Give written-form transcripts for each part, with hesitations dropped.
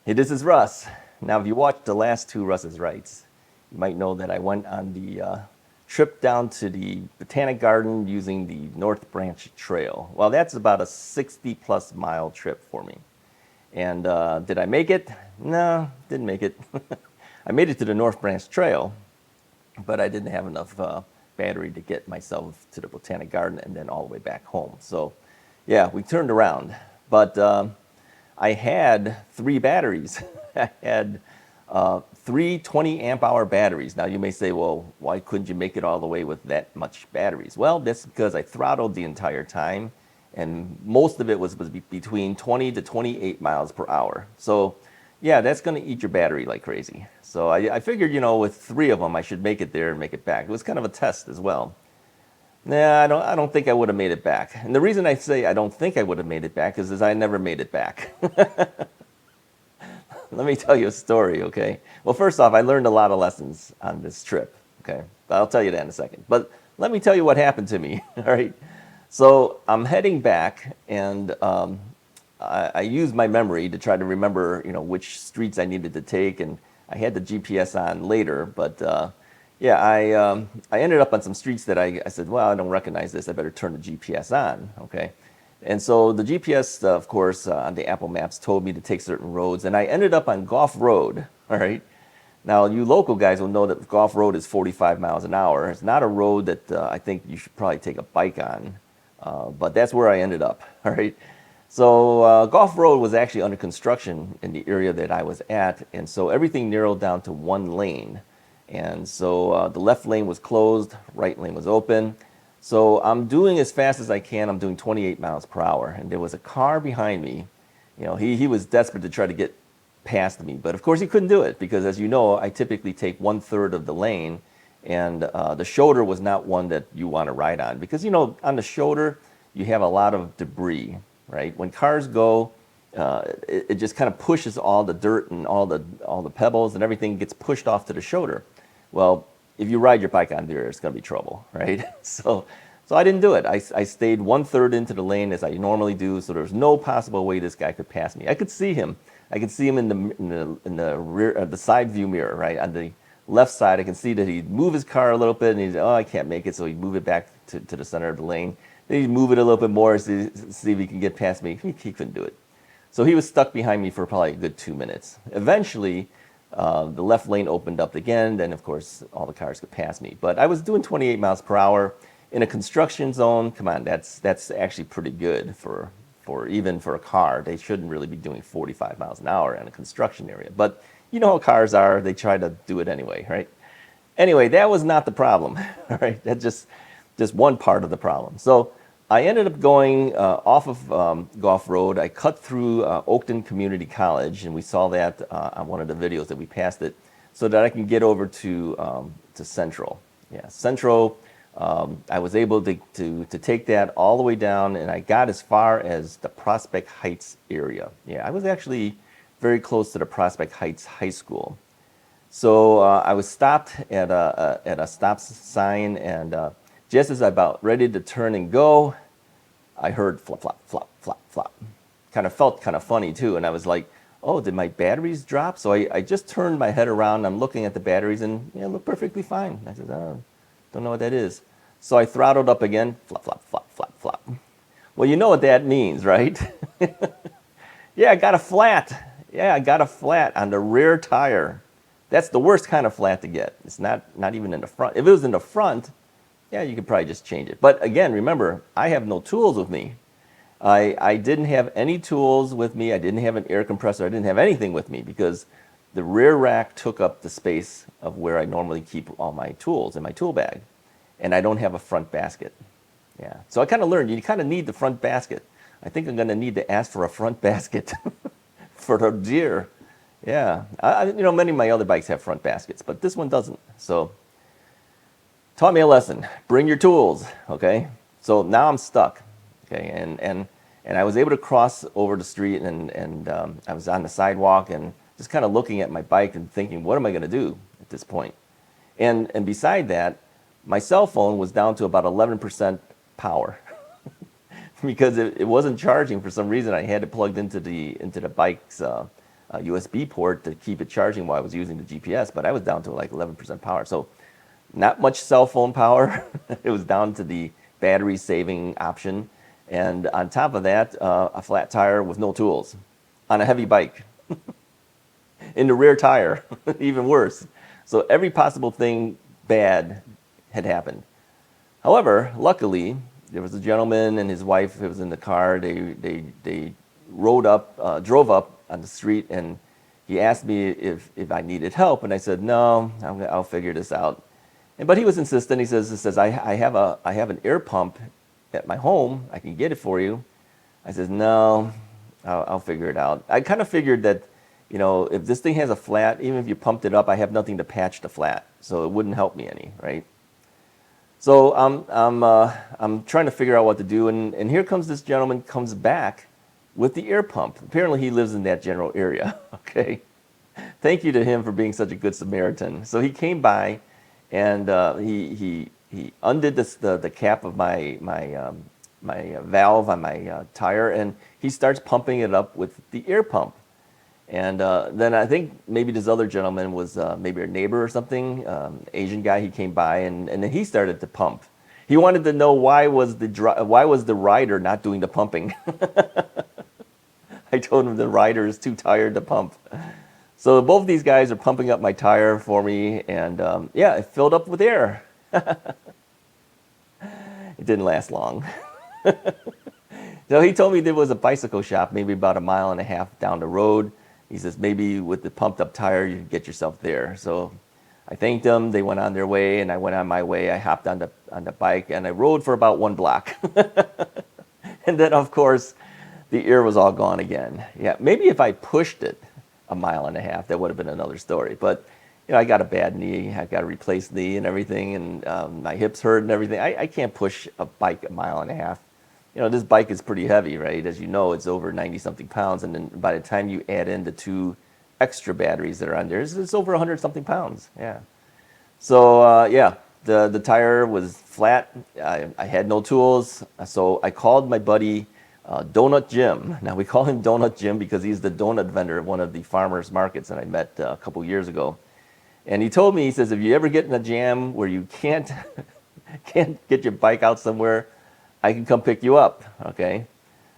Hey, this is Russ. Now, if you watched the last two Russ's Rights, you might know that I went on the trip down to the Botanic Garden using the North Branch Trail. Well, that's about a 60-plus mile trip for me. And did I make it? No, didn't make it. I made it to the North Branch Trail, but I didn't have enough battery to get myself to the Botanic Garden and then all the way back home. So, yeah, we turned around. But I had 3 batteries. I had 3 20 amp hour batteries. Now you may say, well, why couldn't you make it all the way with that much batteries? Well, that's because I throttled the entire time, and most of it was between 20 to 28 miles per hour. So yeah, that's going to eat your battery like crazy. So I figured, with 3 of them, I should make it there and make it back. It was kind of a test as well. Nah, I don't think I would have made it back. And the reason I say I don't think I would have made it back is I never made it back. Let me tell you a story, okay? Well, first off, I learned a lot of lessons on this trip, okay? I'll tell you that in a second. But let me tell you what happened to me, all right? So I'm heading back, and I used my memory to try to remember, which streets I needed to take, and I had the GPS on later, but yeah, I ended up on some streets that I said, well, I don't recognize this. I better turn the GPS on, okay? And so the GPS, of course, on the Apple Maps told me to take certain roads, and I ended up on Golf Road, all right? Now, you local guys will know that Golf Road is 45 miles an hour. It's not a road that I think you should probably take a bike on, but that's where I ended up, all right? So Golf Road was actually under construction in the area that I was at, and so everything narrowed down to 1 lane. And so the left lane was closed, right lane was open. So I'm doing as fast as I can. I'm doing 28 miles per hour. And there was a car behind me. He was desperate to try to get past me. But of course he couldn't do it because, as you know, I typically take 1/3 of the lane. And the shoulder was not one that you want to ride on. Because, on the shoulder, you have a lot of debris, right? When cars go, it just kind of pushes all the dirt and all the pebbles and everything gets pushed off to the shoulder. Well, if you ride your bike on there, it's going to be trouble, right? So I didn't do it. I stayed 1/3 into the lane as I normally do, so there's no possible way this guy could pass me. I could see him. I could see him in the rear, the side view mirror, right on the left side. I can see that he'd move his car a little bit, and he'd I can't make it, so he'd move it back to the center of the lane. Then he'd move it a little bit more, see if he can get past me. He couldn't do it. So he was stuck behind me for probably a good 2 minutes. Eventually, the left lane opened up again. Then, of course, all the cars could pass me. But I was doing 28 miles per hour in a construction zone. Come on, that's actually pretty good for even for a car. They shouldn't really be doing 45 miles an hour in a construction area. But you know how cars are. They try to do it anyway, right? Anyway, that was not the problem, all right? That's just one part of the problem. So I ended up going off of Golf Road. I cut through Oakton Community College, and we saw that on one of the videos that we passed it, so that I can get over to Central. Yeah, Central. I was able to take that all the way down, and I got as far as the Prospect Heights area. Yeah, I was actually very close to the Prospect Heights High School. So I was stopped at a stop sign, and just as I about ready to turn and go, I heard flop, flop, flop, flop, flop. Kind of felt kind of funny too, and I was like, oh, did my batteries drop? So I just turned my head around, I'm looking at the batteries, and yeah, look perfectly fine. I said, oh, don't know what that is. So I throttled up again, flop, flop, flop, flop, flop. Well, you know what that means, right? Yeah, I got a flat. Yeah, I got a flat on the rear tire. That's the worst kind of flat to get. It's not even in the front. If it was in the front, yeah, you could probably just change it. But again, remember, I have no tools with me. I didn't have any tools with me. I didn't have an air compressor. I didn't have anything with me because the rear rack took up the space of where I normally keep all my tools in my tool bag. And I don't have a front basket. Yeah. So I kind of learned you kind of need the front basket. I think I'm going to need to ask for a front basket for the deer. Yeah. Many of my other bikes have front baskets, but this one doesn't. So taught me a lesson. Bring your tools, okay? So now I'm stuck, okay? And I was able to cross over the street, and I was on the sidewalk and just kind of looking at my bike and thinking, what am I going to do at this point? And beside that, my cell phone was down to about 11% power because it wasn't charging for some reason. I had it plugged into the bike's USB port to keep it charging while I was using the GPS, but I was down to like 11% power. So not much cell phone power. It was down to the battery saving option. And on top of that, a flat tire with no tools on a heavy bike in the rear tire, even worse. So every possible thing bad had happened. However, luckily, there was a gentleman and his wife who was in the car. They drove up on the street, and he asked me if I needed help, and I said no, I'll figure this out. But he was insistent. He says I have an air pump at my home. I can get it for you. I said no, I'll figure it out. I kind of figured that, you know, if this thing has a flat, even if you pumped it up, I have nothing to patch the flat, so it wouldn't help me any, right? So I'm trying to figure out what to do, and here comes this gentleman, comes back with the air pump. Apparently he lives in that general area. Okay, thank you to him for being such a good Samaritan. So he came by, and he undid the cap of my valve on my tire, and he starts pumping it up with the air pump. And then I think maybe this other gentleman was maybe a neighbor or something, Asian guy. He came by, and then he started to pump. He wanted to know why was the rider not doing the pumping. I told him the rider is too tired to pump. So both these guys are pumping up my tire for me, and yeah, it filled up with air. It didn't last long. So he told me there was a bicycle shop maybe about 1.5 miles down the road. He says maybe with the pumped up tire you can get yourself there. So I thanked them. They went on their way, and I went on my way. I hopped on the bike, and I rode for about 1 block. And then of course the air was all gone again. Yeah, maybe if I pushed it 1.5 miles, that would have been another story. But you know, I got a bad knee. I got a replaced knee and everything, and my hips hurt and everything. I can't push a bike 1.5 miles. You know, this bike is pretty heavy, right? As you know, it's over 90-something pounds, and then by the time you add in the 2 extra batteries that are on there, it's over 100-something pounds. Yeah. So yeah, the tire was flat. I had no tools, so I called my buddy Donut Jim. Now we call him Donut Jim because he's the donut vendor at one of the farmers markets that I met a couple years ago. And he told me, he says, if you ever get in a jam where you can't get your bike out somewhere, I can come pick you up, okay?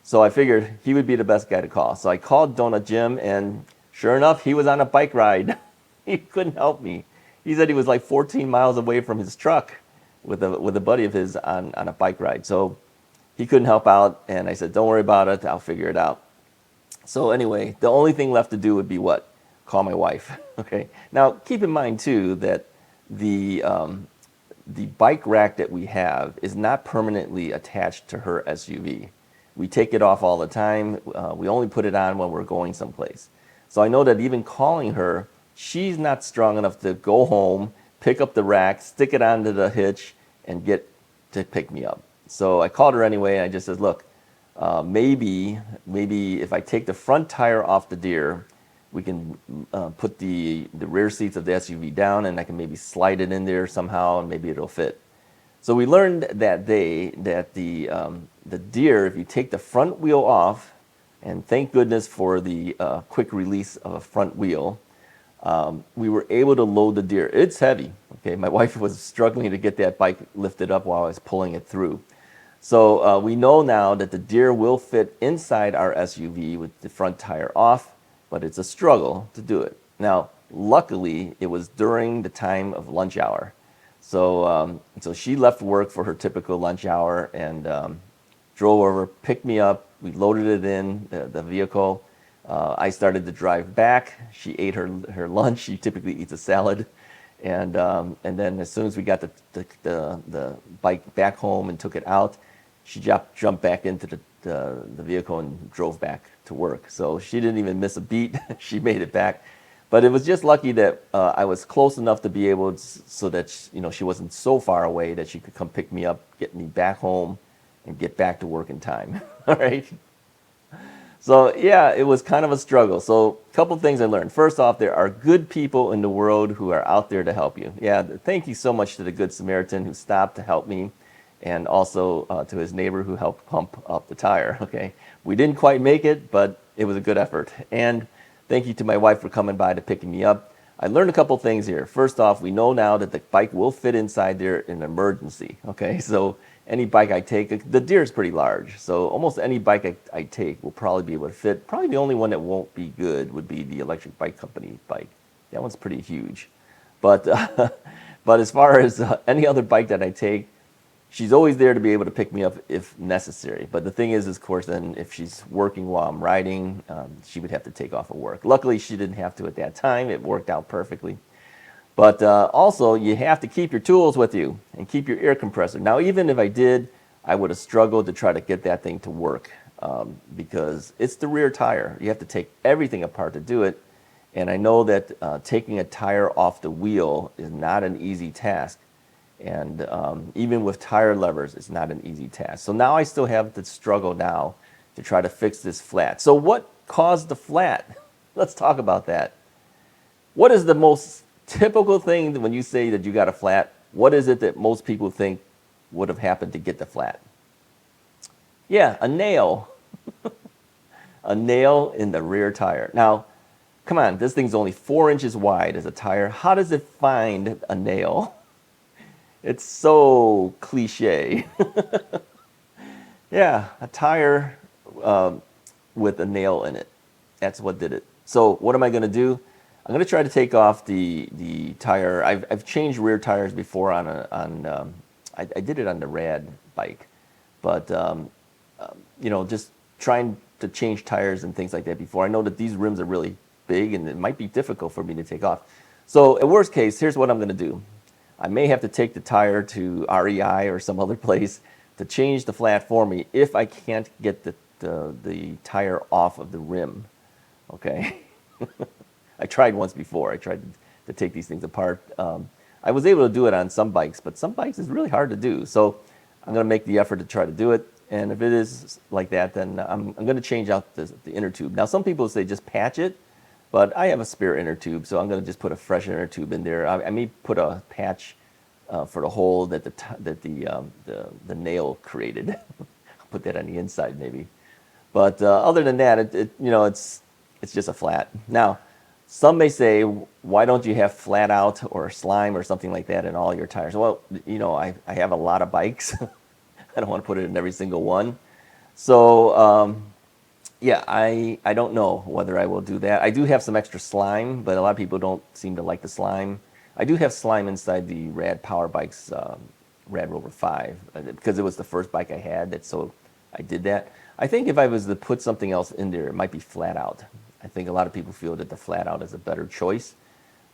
So I figured he would be the best guy to call. So I called Donut Jim, and sure enough, he was on a bike ride. He couldn't help me. He said he was like 14 miles away from his truck with a buddy of his on a bike ride. So he couldn't help out, and I said, don't worry about it, I'll figure it out. So anyway, the only thing left to do would be what? Call my wife, okay? Now, keep in mind, too, that the bike rack that we have is not permanently attached to her SUV. We take it off all the time. We only put it on when we're going someplace. So I know that even calling her, she's not strong enough to go home, pick up the rack, stick it onto the hitch, and get to pick me up. So I called her anyway, and I just said, look, maybe if I take the front tire off the Deer, we can put the rear seats of the SUV down, and I can maybe slide it in there somehow, and maybe it'll fit. So we learned that day that the Deer, if you take the front wheel off, and thank goodness for the quick release of a front wheel, we were able to load the Deer. It's heavy. Okay, my wife was struggling to get that bike lifted up while I was pulling it through. So we know now that the Deer will fit inside our SUV with the front tire off, but it's a struggle to do it. Now, luckily, it was during the time of lunch hour. So she left work for her typical lunch hour and drove over, picked me up. We loaded it in the vehicle. I started to drive back. She ate her lunch. She typically eats a salad. And then as soon as we got the bike back home and took it out, she jumped back into the vehicle and drove back to work. So she didn't even miss a beat. She made it back. But it was just lucky that I was close enough to be able to, so that she wasn't so far away that she could come pick me up, get me back home, and get back to work in time. All right. So yeah, it was kind of a struggle. So a couple things I learned. First off, there are good people in the world who are out there to help you. Yeah, thank you so much to the Good Samaritan who stopped to help me, and also to his neighbor who helped pump up the tire. Okay, we didn't quite make it, but it was a good effort. And Thank you to my wife for coming by to picking me up. I learned a couple things here. First off, we know now that the bike will fit inside there in an emergency. Okay, so any bike I take, the Deere is pretty large, so almost any bike I take will probably be able to fit. Probably the only one that won't be good would be the Electric Bike Company bike. That one's pretty huge. But, but as far as any other bike that I take, she's always there to be able to pick me up if necessary. But the thing is, of course, then if she's working while I'm riding, she would have to take off of work. Luckily, she didn't have to at that time. It worked out perfectly. But also, you have to keep your tools with you and keep your air compressor. Now, even if I did, I would have struggled to try to get that thing to work because it's the rear tire. You have to take everything apart to do it. And I know that taking a tire off the wheel is not an easy task. And even with tire levers, it's not an easy task. So now I still have to struggle now to try to fix this flat. So what caused the flat? Let's talk about that. What is the most typical thing when you say that you got a flat? What is it that most people think would have happened to get the flat? Yeah, a nail. A nail in the rear tire. Now, come on, this thing's only 4 inches wide as a tire. How does it find a nail? It's so cliche. Yeah, a tire with a nail in it. That's what did it. So what am I going to do? I'm going to try to take off the tire. I've changed rear tires before I did it on the Rad bike, but you know, just trying to change tires and things like that before. I know that these rims are really big and it might be difficult for me to take off. So at worst case, here's what I'm going to do. I may have to take the tire to REI or some other place to change the flat for me if I can't get the tire off of the rim. Okay. I tried once before. I tried to take these things apart. I was able to do it on some bikes, but some bikes is really hard to do. So I'm going to make the effort to try to do it. And if it is like that, then I'm going to change out the inner tube. Now, some people say just patch it, but I have a spare inner tube, so I'm going to just put a fresh inner tube in there. I may put a patch for the hole that the nail created. I'll put that on the inside maybe. But other than that, you know, it's just a flat. Now, some may say, why don't you have flat out or slime or something like that in all your tires? Well, you know, I have a lot of bikes. I don't want to put it in every single one. So, yeah, I don't know whether I will do that. I do have some extra slime, but a lot of people don't seem to like the slime. I do have slime inside the Rad Power Bikes Rad Rover 5 because it was the first bike I had, so I did that. I think if I was to put something else in there, it might be flat out. I think a lot of people feel that the flat out is a better choice.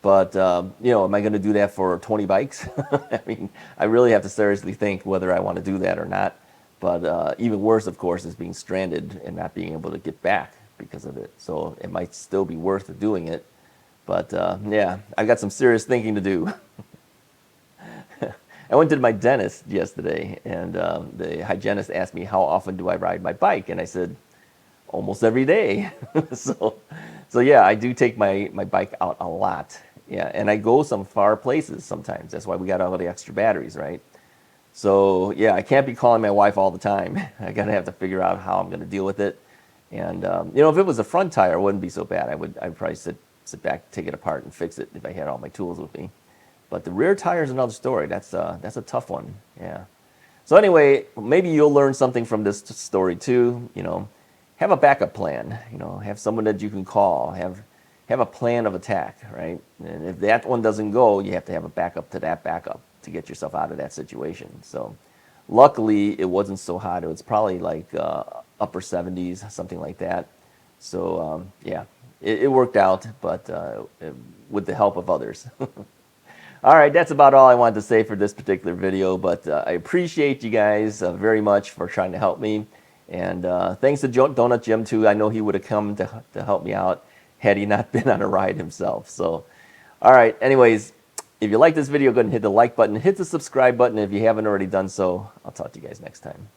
But, you know, am I going to do that for 20 bikes? I mean, I really have to seriously think whether I want to do that or not. But even worse, of course, is being stranded and not being able to get back because of it. So it might still be worth doing it. But, yeah, I've got some serious thinking to do. I went to my dentist yesterday, and the hygienist asked me how often do I ride my bike, and I said, almost every day. So yeah, I do take my bike out a lot. Yeah, and I go some far places sometimes. That's why we got all the extra batteries, right? So yeah, I can't be calling my wife all the time. I gotta have to figure out how I'm gonna deal with it. And you know, if it was a front tire, it wouldn't be so bad. I'd probably sit back, take it apart, and fix it if I had all my tools with me. But the rear tire is another story. That's a tough one. Yeah. So anyway, maybe you'll learn something from this story too. You know, have a backup plan. You know, have someone that you can call. Have a plan of attack, right? And if that one doesn't go, you have to have a backup to that backup to get yourself out of that situation. So luckily, it wasn't so hot. It was probably like upper 70s, something like that. So yeah, it worked out, but with the help of others. All right, that's about all I wanted to say for this particular video, but I appreciate you guys very much for trying to help me. And thanks to Donut Jim, too. I know he would have come to help me out had he not been on a ride himself. So, all right, anyways, if you like this video, go ahead and hit the like button. Hit the subscribe button if you haven't already done so. I'll talk to you guys next time.